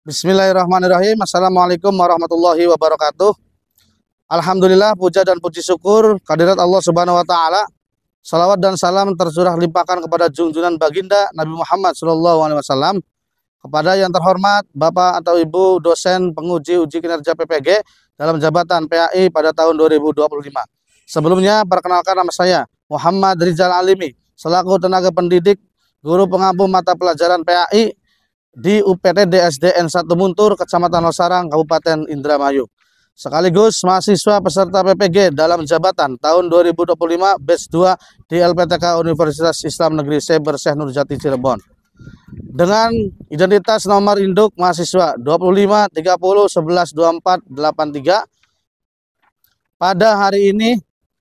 Bismillahirrahmanirrahim. Assalamualaikum warahmatullahi wabarakatuh. Alhamdulillah, puja dan puji syukur kehadirat Allah Subhanahu wa taala. Salawat dan salam tercurah limpahkan kepada junjungan baginda Nabi Muhammad sallallahu alaihi wasallam, kepada yang terhormat Bapak atau Ibu dosen penguji uji kinerja PPG dalam jabatan PAI pada tahun 2025. Sebelumnya perkenalkan, nama saya Muhammad Rizal Alimi selaku tenaga pendidik guru pengampu mata pelajaran PAI di UPT DSDN 1 Muntur, Kecamatan Losarang, Kabupaten Indramayu. Sekaligus mahasiswa peserta PPG dalam jabatan tahun 2025 batch 2 di LPTK Universitas Islam Negeri Seber Syekh Nurjati Cirebon. Dengan identitas nomor induk mahasiswa 25 30 11 24 83. Pada hari ini,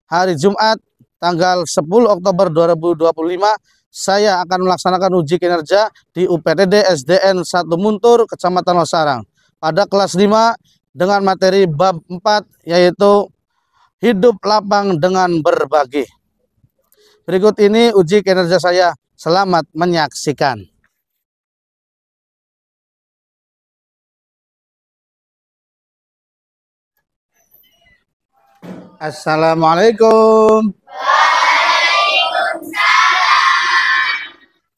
hari Jumat, tanggal 10 Oktober 2025, saya akan melaksanakan uji kinerja di UPTD SDN 1 Muntur, Kecamatan Losarang pada kelas 5 dengan materi bab 4, yaitu hidup lapang dengan berbagi. Berikut ini uji kinerja saya. Selamat menyaksikan. Assalamualaikum.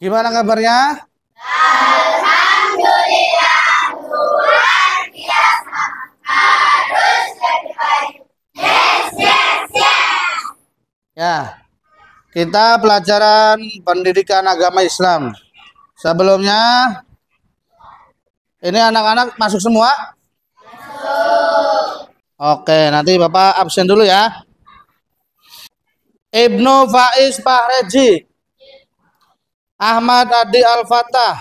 Gimana kabarnya? Alhamdulillah, luar biasa. Harus lebih baik. Yes, yes, yes. Ya, kita pelajaran pendidikan agama Islam. Sebelumnya, ini anak-anak masuk semua? Oke, nanti Bapak absen dulu ya. Ibnu Faiz Fahreji, Ahmad Adi Al-Fatah,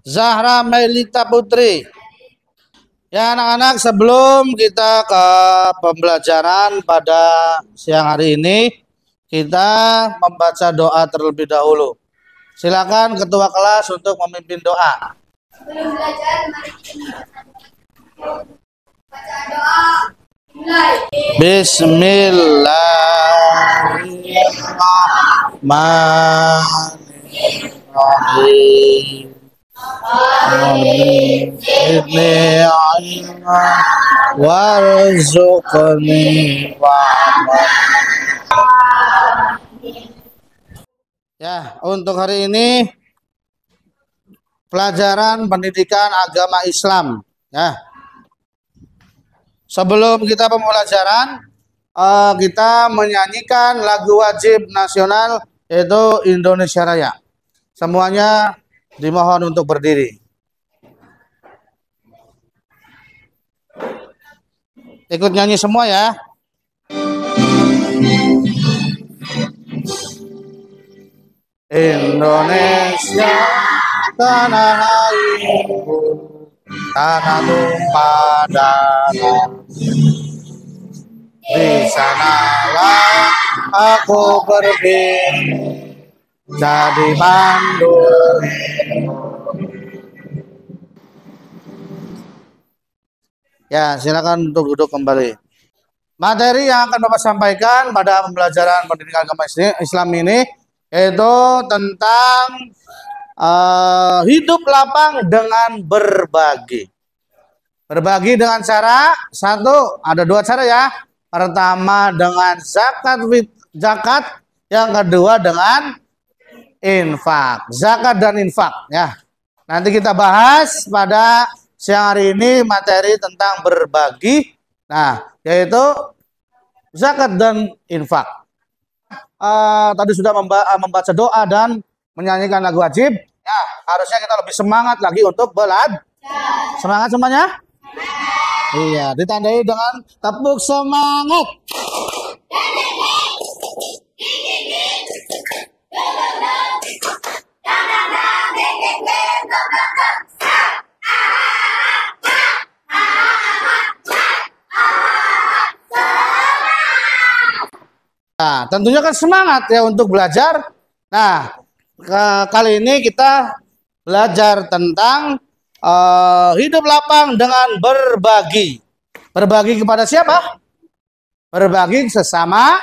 Zahra Melita Putri. Ya anak-anak, sebelum kita ke pembelajaran pada siang hari ini, kita membaca doa terlebih dahulu. Silakan ketua kelas untuk memimpin doa. Sebelum belajar, mari kita baca doa. Mulai. Bismillahirrahmanirrahim. Amin. Zidni ilma warzuqni Ya, untuk hari ini pelajaran pendidikan agama Islam. Ya. Sebelum kita pembelajaran, kita menyanyikan lagu wajib nasional, yaitu Indonesia Raya. Semuanya dimohon untuk berdiri. Ikut nyanyi semua ya. Indonesia tanah airku, tanah tumpah darah. Di sanalah aku berdiri, jadi pandu. Ya, silakan untuk duduk kembali. Materi yang akan Bapak sampaikan pada pembelajaran pendidikan agama Islam ini yaitu tentang hidup lapang dengan berbagi. Berbagi dengan cara satu, ada dua cara ya. Pertama dengan zakat, yang kedua dengan infak. Zakat dan infak ya. Nanti kita bahas pada siang hari ini materi tentang berbagi. Nah, yaitu zakat dan infak. Tadi sudah membaca doa dan menyanyikan lagu wajib. Ya, harusnya kita lebih semangat lagi untuk belajar. Semangat semuanya? Iya, ditandai dengan tepuk semangat. Nah, tentunya kan semangat ya untuk belajar. Nah, kali ini kita belajar tentang hidup lapang dengan berbagi. Berbagi kepada siapa? Berbagi sesama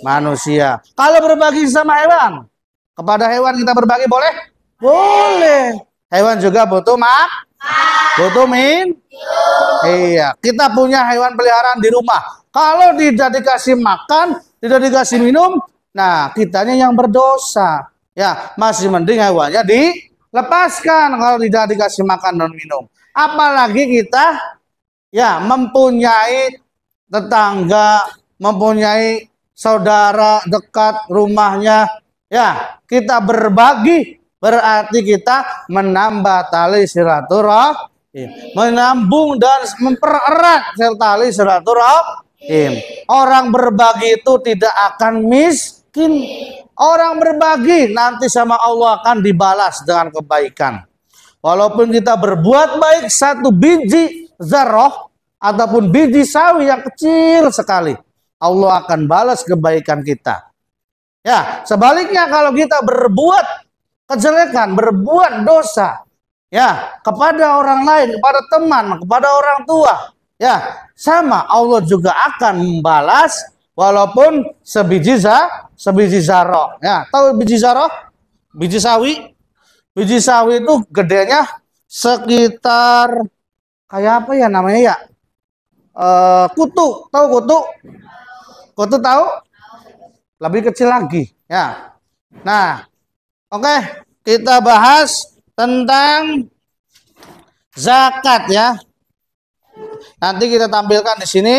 manusia. Kalau berbagi sesama hewan, kepada hewan kita berbagi boleh? Boleh. Hewan juga butuh Butuh iya, kita punya hewan peliharaan di rumah. Kalau tidak dikasih makan, tidak dikasih minum, nah kitanya yang berdosa. Ya, masih mending hewannya dilepaskan kalau tidak dikasih makan dan minum. Apalagi kita ya mempunyai tetangga, mempunyai saudara dekat rumahnya, ya kita berbagi, berarti kita menambah tali silaturahim, menambung dan mempererat tali silaturahim. Orang berbagi itu tidak akan miskin. Orang berbagi nanti sama Allah akan dibalas dengan kebaikan. Walaupun kita berbuat baik satu biji zarah ataupun biji sawi yang kecil sekali, Allah akan balas kebaikan kita. Ya, sebaliknya kalau kita berbuat kejelekan, berbuat dosa, ya, kepada orang lain, kepada teman, kepada orang tua, ya, sama Allah juga akan membalas walaupun sebiji zarah. Ya, tahu biji zarah? Biji sawi. Biji sawi itu gedenya sekitar kayak apa ya namanya ya? Kutu, tahu kutu? Kutu tahu? Lebih kecil lagi, ya. Nah, oke, kita bahas tentang zakat ya. Nanti kita tampilkan di sini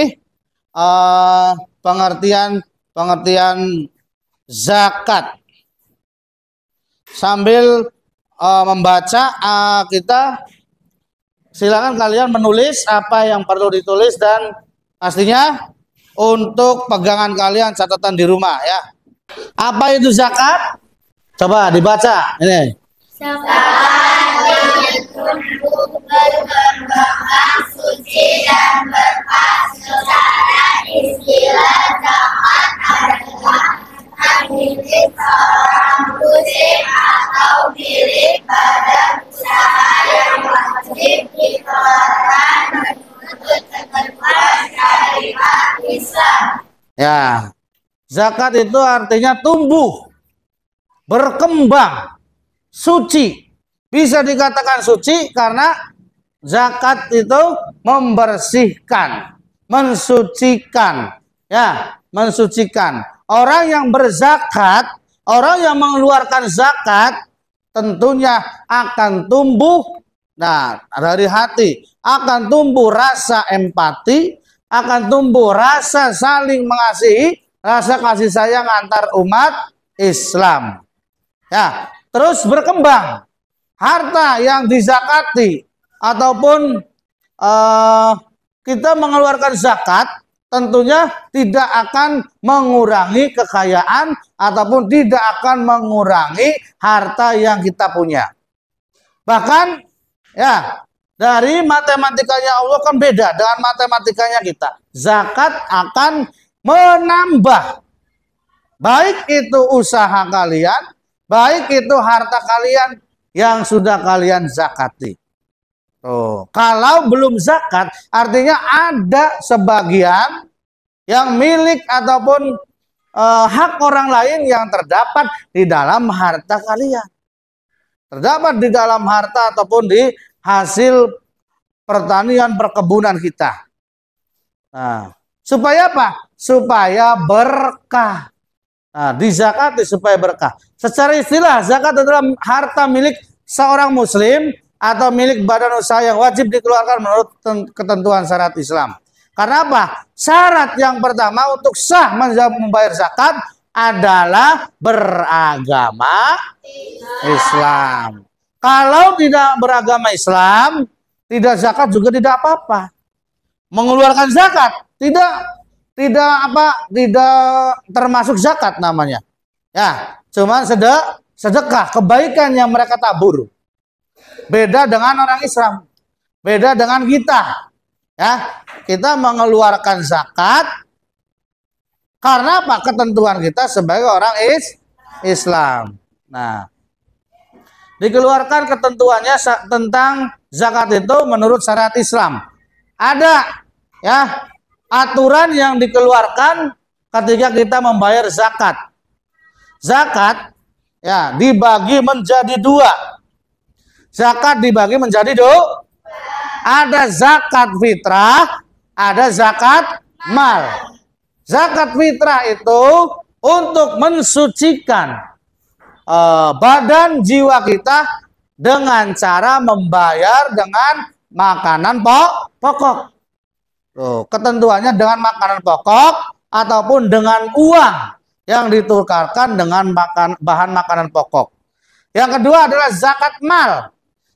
pengertian zakat. Sambil membaca kita silakan kalian menulis apa yang perlu ditulis dan pastinya untuk pegangan kalian catatan di rumah ya. Apa itu zakat? Coba dibaca ini. Zakat yang tumbuh berkembang suci dan berhasil secara istilah zakat adalah milik seorang muslim atau milik badan usaha yang wajib dikeluarkan menurut ketentuan syariat Islam. Ya, zakat itu artinya tumbuh, berkembang, suci. Bisa dikatakan suci karena zakat itu membersihkan, mensucikan, ya, mensucikan. Orang yang berzakat, orang yang mengeluarkan zakat tentunya akan tumbuh, nah dari hati, akan tumbuh rasa empati, akan tumbuh rasa saling mengasihi, rasa kasih sayang antar umat Islam. Ya, terus berkembang. Harta yang dizakati ataupun kita mengeluarkan zakat tentunya tidak akan mengurangi kekayaan ataupun tidak akan mengurangi harta yang kita punya. Bahkan ya dari matematikanya Allah kan beda dengan matematikanya kita. Zakat akan menambah, baik itu usaha kalian, baik itu harta kalian yang sudah kalian zakati. Oh, kalau belum zakat, artinya ada sebagian yang milik ataupun hak orang lain yang terdapat di dalam harta kalian. Terdapat di dalam harta ataupun di hasil pertanian perkebunan kita. Nah, supaya apa? Supaya berkah. Nah, dizakati supaya berkah. Secara istilah, zakat adalah harta milik seorang muslim atau milik badan usaha yang wajib dikeluarkan menurut ketentuan syariat Islam. Karena apa? Syarat yang pertama untuk sah membayar zakat adalah beragama Islam. Kalau tidak beragama Islam, tidak zakat juga tidak apa-apa. Mengeluarkan zakat tidak termasuk zakat namanya. Ya, cuma sedekah, kebaikan yang mereka tabur. Beda dengan orang Islam, beda dengan kita. Ya, kita mengeluarkan zakat karena apa? Ketentuan kita sebagai orang Islam. Nah, dikeluarkan ketentuannya tentang zakat itu menurut syariat Islam. Ada ya aturan yang dikeluarkan ketika kita membayar zakat. Zakat ya dibagi menjadi dua. Zakat dibagi menjadi ada zakat fitrah, ada zakat mal. Zakat fitrah itu untuk mensucikan badan jiwa kita dengan cara membayar dengan makanan pokok. Tuh, ketentuannya dengan makanan pokok ataupun dengan uang yang ditukarkan dengan bahan makanan pokok. Yang kedua adalah zakat mal.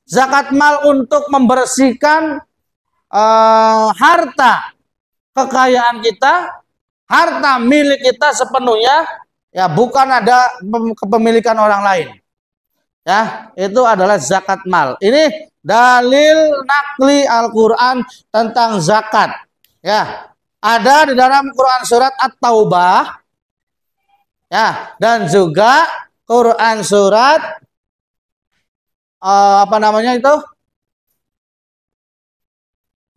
Zakat mal untuk membersihkan harta kekayaan kita, harta milik kita sepenuhnya, ya bukan ada kepemilikan orang lain. Ya, itu adalah zakat mal. Ini dalil nakli Al-Qur'an tentang zakat. Ya, ada di dalam Quran surat At-Taubah. Ya, dan juga Quran surat apa namanya itu?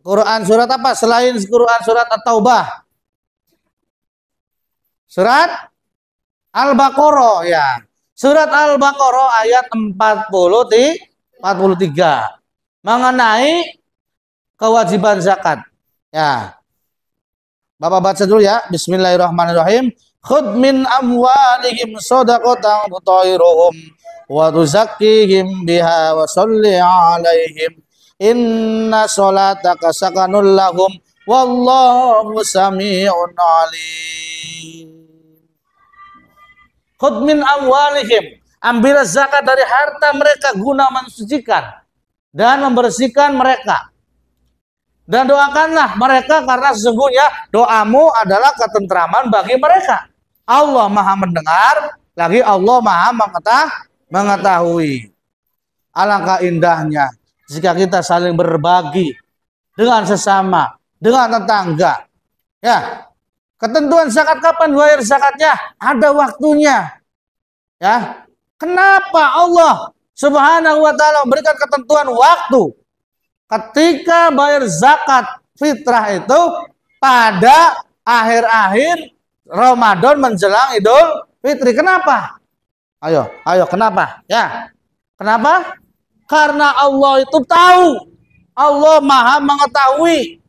Quran surat apa selain Quran surat At-Taubah? Surat Al-Baqarah ya. Surat Al-Baqarah ayat 43 mengenai kewajiban zakat. Ya. Bapak baca dulu ya. Bismillahirrahmanirrahim. Khudh min amwalihim shadaqatan tutahhiruhum wa tuzakkihim biha wa sholli 'alaihim. Inna sholataka sakanul lahum wallahu sami'un alim. Khudh min amwalihim, ambil zakat dari harta mereka guna mensucikan dan membersihkan mereka. Dan doakanlah mereka karena sesungguhnya doamu adalah ketentraman bagi mereka. Allah Maha mendengar, lagi Allah Maha mengetahui. Alangkah indahnya jika kita saling berbagi dengan sesama, dengan tetangga. Ya, ketentuan zakat kapan bayar zakatnya? Ada waktunya. Ya, kenapa Allah Subhanahu wa taala memberikan ketentuan waktu? Ketika bayar zakat fitrah itu pada akhir-akhir Ramadan menjelang Idul Fitri. Kenapa? Ayo, kenapa? Ya, kenapa? Karena Allah itu tahu, Allah Maha mengetahui.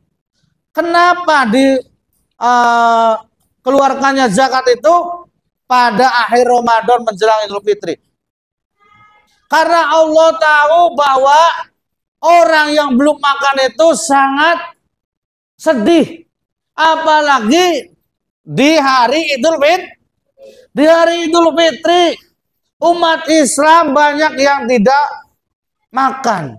Kenapa keluarkannya zakat itu pada akhir Ramadan menjelang Idul Fitri? Karena Allah tahu bahwa orang yang belum makan itu sangat sedih, apalagi di hari Idul Fitri. Di hari Idul Fitri, umat Islam banyak yang tidak makan.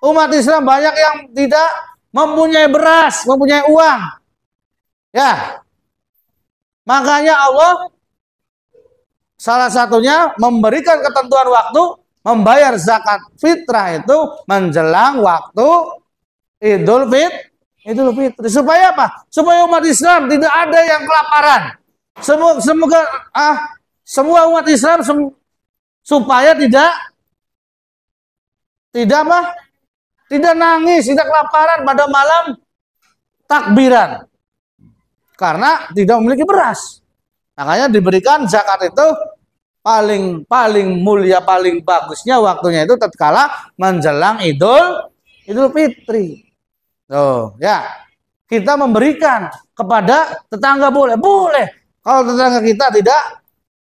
Umat Islam banyak yang tidak mempunyai beras, mempunyai uang. Ya. Makanya Allah salah satunya memberikan ketentuan waktu membayar zakat fitrah itu menjelang waktu Idul Fitri. Supaya apa? Supaya umat Islam tidak ada yang kelaparan. Semoga semua umat Islam supaya tidak nangis, tidak kelaparan pada malam takbiran karena tidak memiliki beras. Makanya diberikan zakat itu paling mulia, paling bagusnya waktunya itu tatkala menjelang Idul Fitri. Tuh, ya. Kita memberikan kepada tetangga boleh. Kalau tetangga kita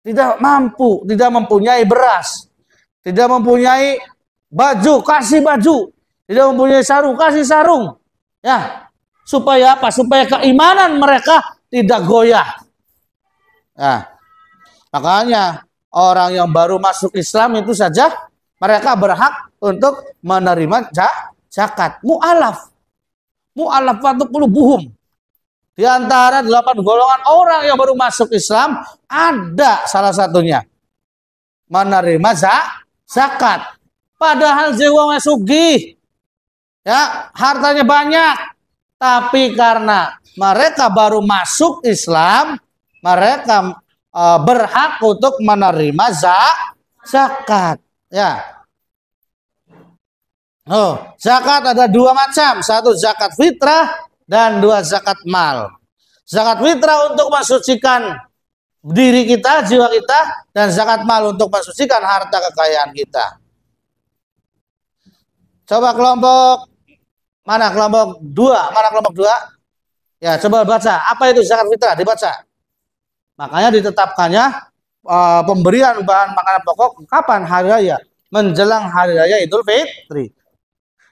tidak mampu, tidak mempunyai beras, tidak mempunyai baju, kasih baju. Tidak mempunyai sarung, kasih sarung. Ya. Supaya apa? Supaya keimanan mereka tidak goyah. Nah, makanya orang yang baru masuk Islam itu saja mereka berhak untuk menerima zakat. Mu'alaf waktu qulubuhum. Di antara 8 golongan orang yang baru masuk Islam ada salah satunya menerima zakat. Padahal jiwanya sugih, ya hartanya banyak, tapi karena mereka baru masuk Islam, mereka berhak untuk menerima zakat. Ya. Zakat ada 2 macam, satu zakat fitrah dan 2 zakat mal. Zakat fitrah untuk mensucikan diri kita, jiwa kita, dan zakat mal untuk mensucikan harta kekayaan kita. Coba kelompok Mana kelompok 2? Mana kelompok 2? Ya, coba baca. Apa itu zakat fitrah? Dibaca. Makanya ditetapkannya pemberian bahan makanan pokok kapan? Hari raya. Menjelang hari raya Idul Fitri.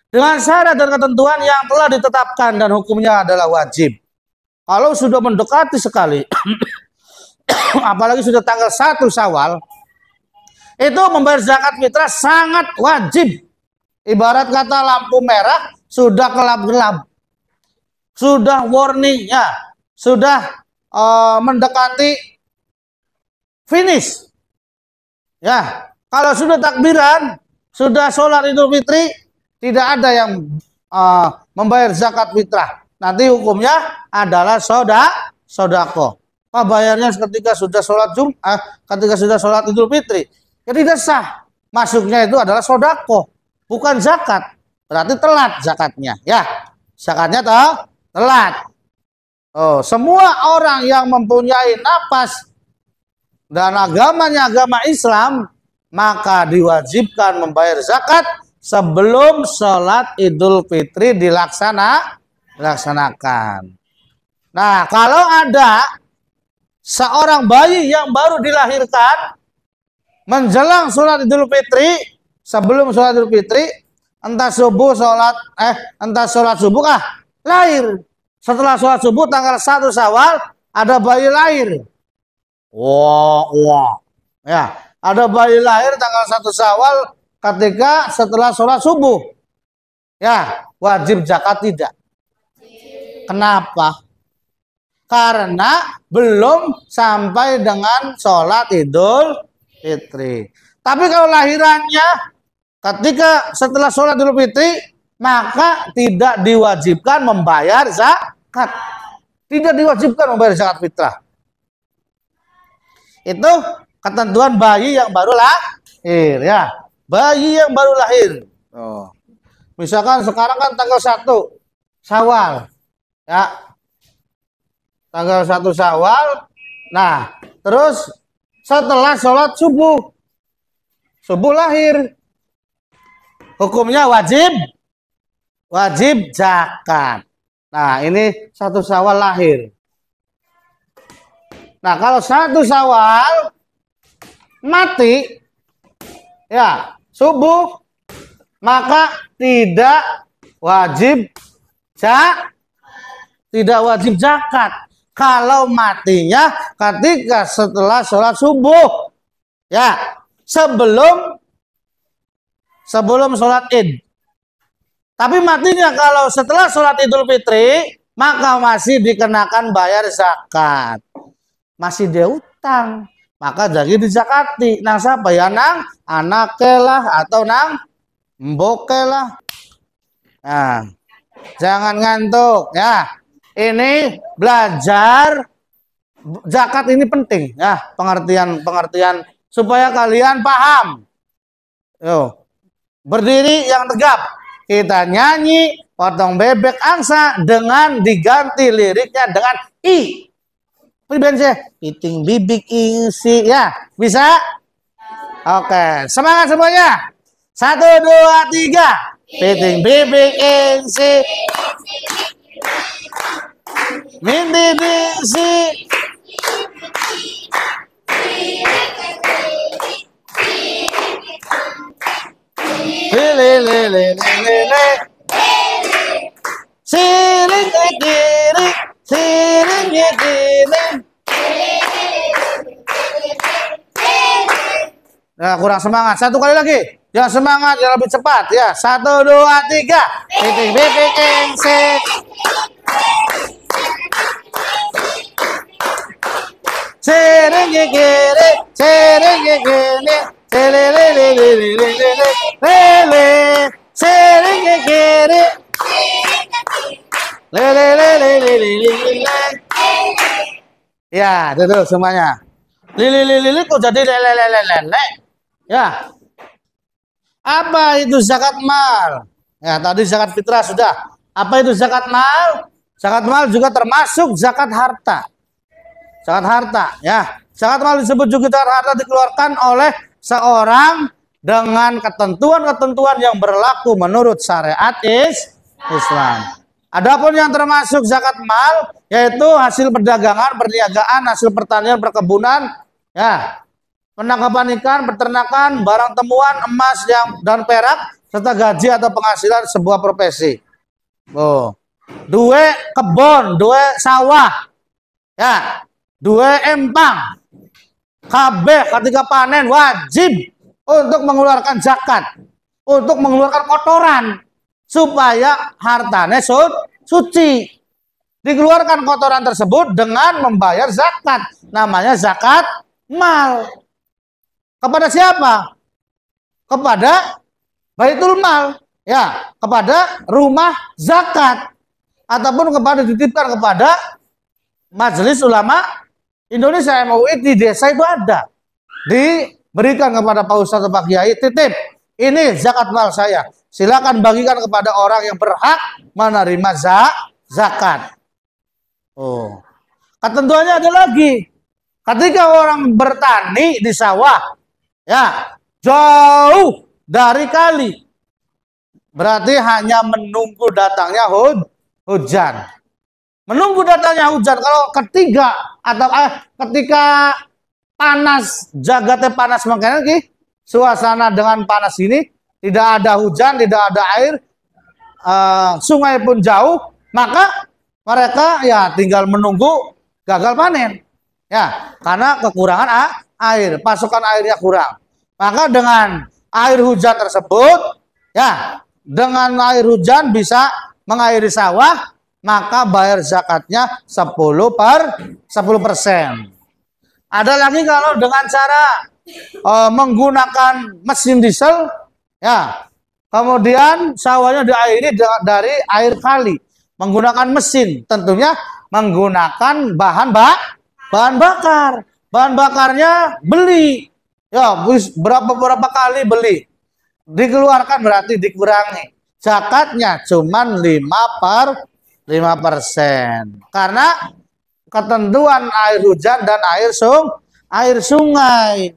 Dengan syarat dan ketentuan yang telah ditetapkan dan hukumnya adalah wajib. Kalau sudah mendekati sekali, apalagi sudah tanggal 1 Syawal, itu membayar zakat fitrah sangat wajib. Ibarat kata lampu merah sudah gelap-gelap, sudah warningnya, sudah mendekati finish. Ya, kalau sudah takbiran, sudah sholat Idul Fitri, tidak ada yang membayar zakat fitrah. Nanti hukumnya adalah sodako. Bayarnya ketika sudah sholat ketika sudah sholat Idul Fitri, ya tidak sah. Masuknya itu adalah sodako, bukan zakat. Berarti telat zakatnya. Ya, zakatnya telat. Semua orang yang mempunyai napas dan agamanya agama Islam, maka diwajibkan membayar zakat sebelum sholat Idul Fitri dilaksanakan. Nah, kalau ada seorang bayi yang baru dilahirkan menjelang sholat Idul Fitri, sebelum sholat Idul Fitri, entah sholat subuh lahir. Setelah sholat subuh tanggal 1 Syawal ada bayi lahir. Wah. Ya, ada bayi lahir tanggal 1 Syawal ketika setelah sholat subuh. Ya, wajib zakat tidak? Kenapa? Karena belum sampai dengan sholat Idul Fitri. Tapi kalau lahirannya ketika setelah sholat Idul Fitri, maka tidak diwajibkan membayar zakat. Tidak diwajibkan membayar zakat fitrah. Itu ketentuan bayi yang baru lahir, ya. Bayi yang baru lahir. Misalkan sekarang kan tanggal 1 Syawal. Ya. Tanggal 1 Syawal. Nah, terus setelah sholat subuh lahir. Hukumnya wajib zakat. Nah, ini 1 Syawal lahir. Nah, kalau 1 Syawal mati, ya, subuh, maka tidak wajib zakat. Kalau matinya ketika setelah sholat subuh, ya, sebelum sholat Id. Tapi matinya kalau setelah sholat Idul Fitri, maka masih dikenakan bayar zakat. Masih dia utang, maka jadi dizakati. Nang siapa ya? Nang anake lah atau nang mboke lah. Nah, jangan ngantuk ya. Ini belajar zakat ini penting ya, pengertian supaya kalian paham. Yo, berdiri yang tegap. Kita nyanyi potong bebek angsa dengan diganti liriknya dengan i. Pribense, piting bibik ingsi, ya bisa? Oke, semangat semuanya. 1, 2, 3. Piting bibik ingsi, minti bingsi. Lele siring kiri, siring kiri. Nah, kurang semangat. 1 kali lagi. Yang semangat, yang lebih cepat ya. 1, 2, 3. Piting bibik ingsi. Siring kiri, siring kiri. Lele, sering kiri. Lele. Ya, duduk semuanya. Lili kok jadi lele. Ya. Apa itu zakat mal? Ya, tadi zakat fitrah sudah. Apa itu zakat mal? Zakat mal juga termasuk zakat harta. Zakat harta, ya. Zakat mal disebut juga zakat harta dikeluarkan oleh seorang dengan ketentuan-ketentuan yang berlaku menurut syariat Islam. Adapun yang termasuk zakat mal yaitu hasil perdagangan, perniagaan, hasil pertanian, perkebunan, ya, penangkapan ikan, peternakan, barang temuan, emas dan perak, serta gaji atau penghasilan sebuah profesi. Oh, dua kebon, dua sawah, ya, dua empang, kabeh ketika panen wajib untuk mengeluarkan zakat, untuk mengeluarkan kotoran supaya hartanya suci. Dikeluarkan kotoran tersebut dengan membayar zakat, namanya zakat mal. Kepada siapa? Kepada Baitul Mal, ya, kepada rumah zakat, ataupun kepada dititipkan kepada Majelis Ulama Indonesia MUI. Di desa itu ada, diberikan kepada Pak Ustadz atau Pak Kiai, titip, ini zakat mal saya, silakan bagikan kepada orang yang berhak menerima zakat. Oh, ketentuannya ada lagi. Ketika orang bertani di sawah, ya, jauh dari kali, berarti hanya menunggu datangnya hujan. Menunggu datangnya hujan. Kalau ketika panas, jagatnya panas makanya suasana dengan panas ini, tidak ada hujan, tidak ada air, sungai pun jauh, maka mereka ya tinggal menunggu gagal panen, ya, karena kekurangan air, pasokan airnya kurang. Maka dengan air hujan tersebut, ya, dengan air hujan bisa mengairi sawah, maka bayar zakatnya 10%. Ada lagi kalau dengan cara menggunakan mesin diesel, ya, kemudian sawahnya diairi dari air kali, menggunakan mesin, tentunya menggunakan bahan bakar. Bahan bakarnya beli, ya, berapa kali beli, dikeluarkan berarti dikurangi. Zakatnya cuman 5%. Karena ketentuan air hujan dan air sungai.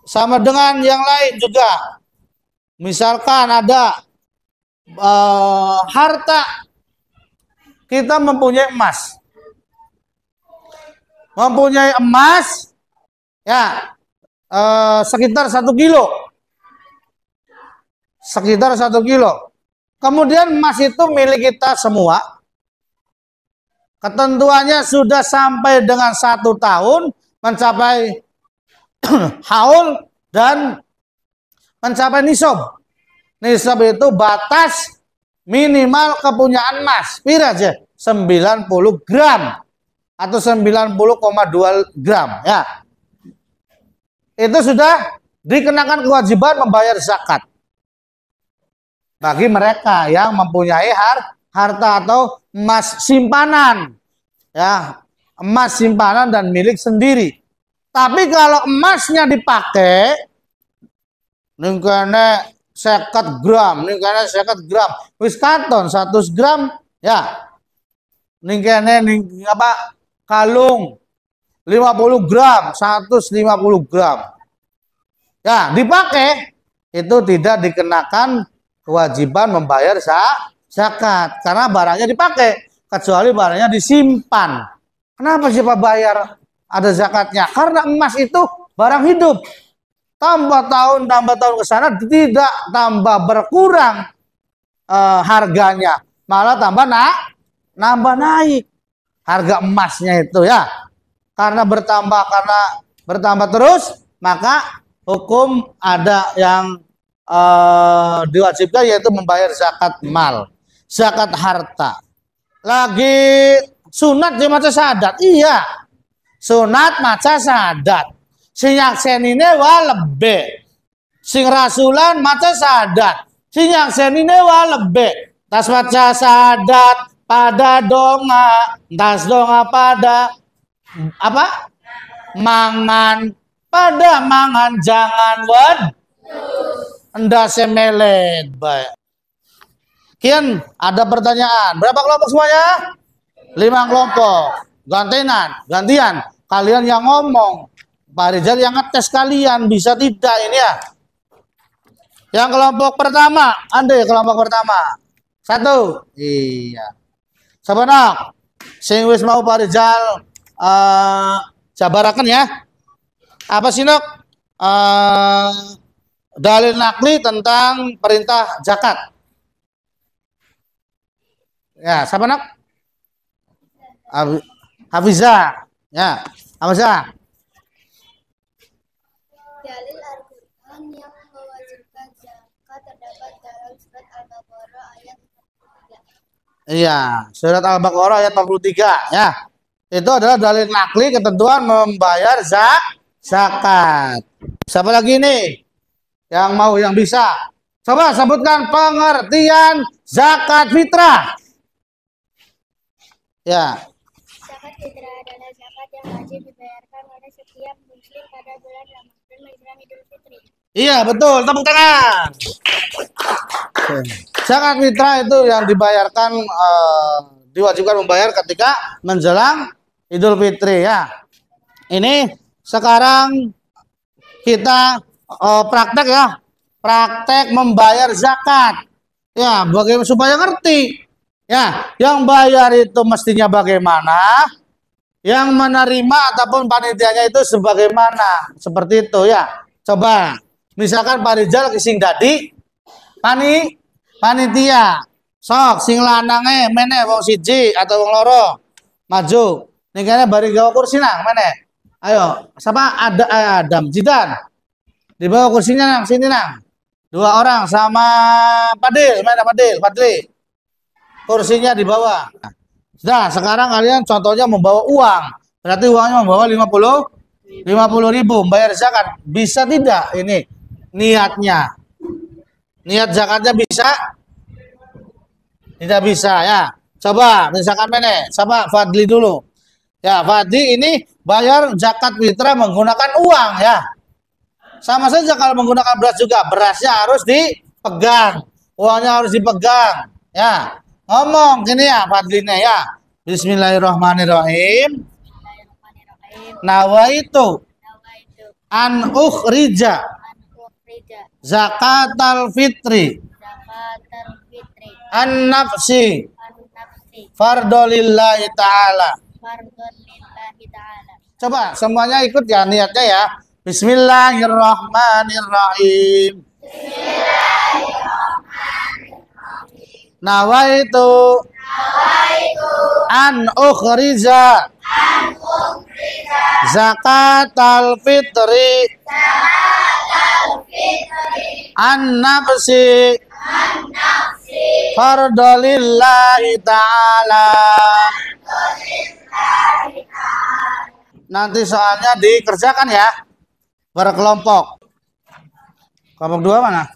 Sama dengan yang lain juga. Misalkan ada harta, kita mempunyai emas. Ya, sekitar 1 kilo. Kemudian emas itu milik kita semua. Ketentuannya sudah sampai dengan 1 tahun, mencapai haul dan mencapai nisab. Nisab itu batas minimal kepunyaan emas. Pira aja? 90 gram atau 90,2 gram, ya. Itu sudah dikenakan kewajiban membayar zakat bagi mereka yang mempunyai harta atau emas simpanan, ya, emas simpanan dan milik sendiri. Tapi kalau emasnya dipakai, ningkane 50 gram, wis katon 100 gram, ya, ningkane kalung 50 gram, 150 gram, ya, dipakai, itu tidak dikenakan kewajiban membayar zakat karena barangnya dipakai, kecuali barangnya disimpan. Kenapa sih Pak bayar ada zakatnya? Karena emas itu barang hidup. Tambah tahun ke sana tidak tambah berkurang harganya, malah tambah naik harga emasnya itu, ya. Karena bertambah terus, maka hukum ada yang diwajibkan, yaitu membayar zakat mal, zakat harta. Lagi sunat di maca sadat, iya, sunat maca sadat. Sing nyaksenine wa lebih, sing rasulan maca sadat, sing nyaksenine wa lebih. Tas maca sadat pada donga, tas donga pada apa? Mangan, pada mangan jangan endase melet, baik. Kian ada pertanyaan. Berapa kelompok semuanya? 5 kelompok. Gantian. Kalian yang ngomong, Pak Rizal yang ngetes kalian, bisa tidak ini, ya. Yang kelompok pertama, Ande kelompok pertama. 1. Iya. Sabanok sing wis mau parijal jabaraken ya. Apa sih Nok? Dalil nakli tentang perintah zakat. Ya, siapa Nok? Hafizah. Ya, Hafizah. Dalil Al-Quran yang mewajibkan zakat terdapat dalam surat Al-Baqarah ayat 43. Iya, surat Al-Baqarah ayat 43 ya. Itu adalah dalil nakli ketentuan membayar zakat. Siapa lagi nih? Yang mau yang bisa? Coba sebutkan pengertian zakat fitrah. Ya. Zakat fitrah adalah zakat yang wajib dibayarkan oleh setiap muslim pada bulan Ramadan menjelang Idul Fitri. Iya, betul. Tepuk tangan. Zakat fitrah itu yang dibayarkan diwajibkan membayar ketika menjelang Idul Fitri ya. Ini sekarang kita praktek ya. Praktek membayar zakat. Ya, bagaimana supaya ngerti. Ya, yang bayar itu mestinya bagaimana? Yang menerima ataupun panitianya itu sebagaimana? Seperti itu ya. Coba, misalkan Pak Rizal sing dadi panitia. Sok sing lanange meneh wong siji atau wong loro. Maju. Ning bari gawa kursi nang meneh. Ayo, siapa ada Adam Jidan. Di bawah kursinya nang sini nang. 2 orang sama Padil, mana Padli. Kursinya di bawah. Nah, sekarang kalian contohnya membawa uang. Berarti uangnya membawa 50.000 bayar zakat. Bisa tidak ini niatnya? Niat zakatnya bisa? Tidak bisa ya. Coba misalkan mana? Sama Fadli dulu. Ya, Fadli ini bayar zakat fitrah menggunakan uang ya. Sama saja kalau menggunakan beras juga. Berasnya harus dipegang. Uangnya harus dipegang. Ya. Ngomong gini ya Fadlinya ya. Bismillahirrahmanirrahim. Nawaitu an ukhrija zakatal fitri an nafsi fardolillahi ta'ala. Coba semuanya ikut ya niatnya ya. Bismillahirrahmanirrahim. Nawaitu an ukhrija zakatal fitri an nafsi fardolillahi ta'ala. Nanti soalnya dikerjakan ya berkelompok. Kelompok 2 mana?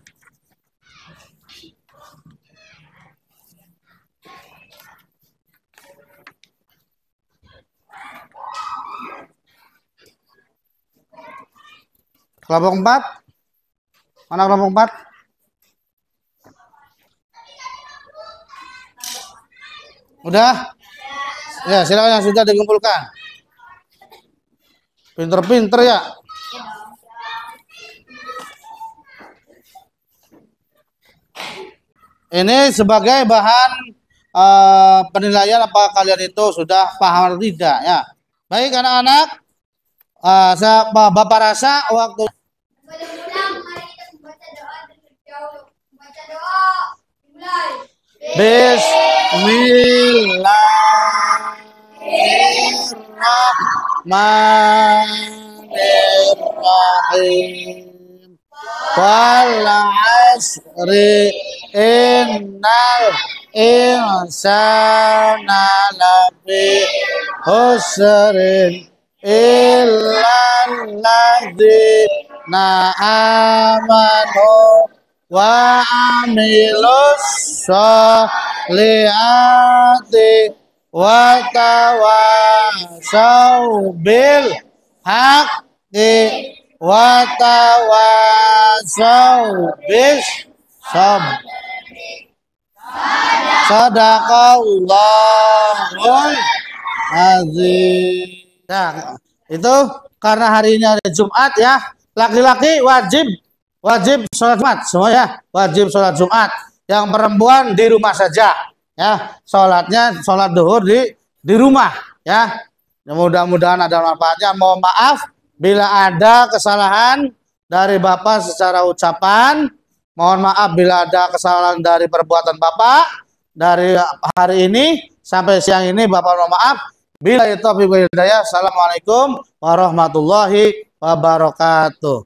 Kelompok 4? Mana kelompok 4? Udah? Ya, silakan yang sudah dikumpulkan. Pinter-pinter ya. Ini sebagai bahan penilaian apakah kalian itu sudah paham atau tidak ya. Baik anak-anak, Bapak rasa waktu Bismillahirrahmanirrahim. Wal 'asri innal insana lafi khusrin illal ladzina amanu wa amilus sholihati wa tawasau bil haqqi wa tawasau bis sabr. Sadaqallahul azim. Nah, itu karena hari ini hari Jumat ya. Laki-laki wajib sholat Jumat semua ya. Wajib sholat Jumat. Yang perempuan di rumah saja, ya. Sholatnya sholat duhur di rumah, ya. Mudah-mudahan ada manfaatnya. Mohon maaf bila ada kesalahan dari Bapak secara ucapan. Mohon maaf bila ada kesalahan dari perbuatan Bapak. Dari hari ini sampai siang ini Bapak mohon maaf. Bila itu hidayah. Assalamualaikum warahmatullahi wabarakatuh.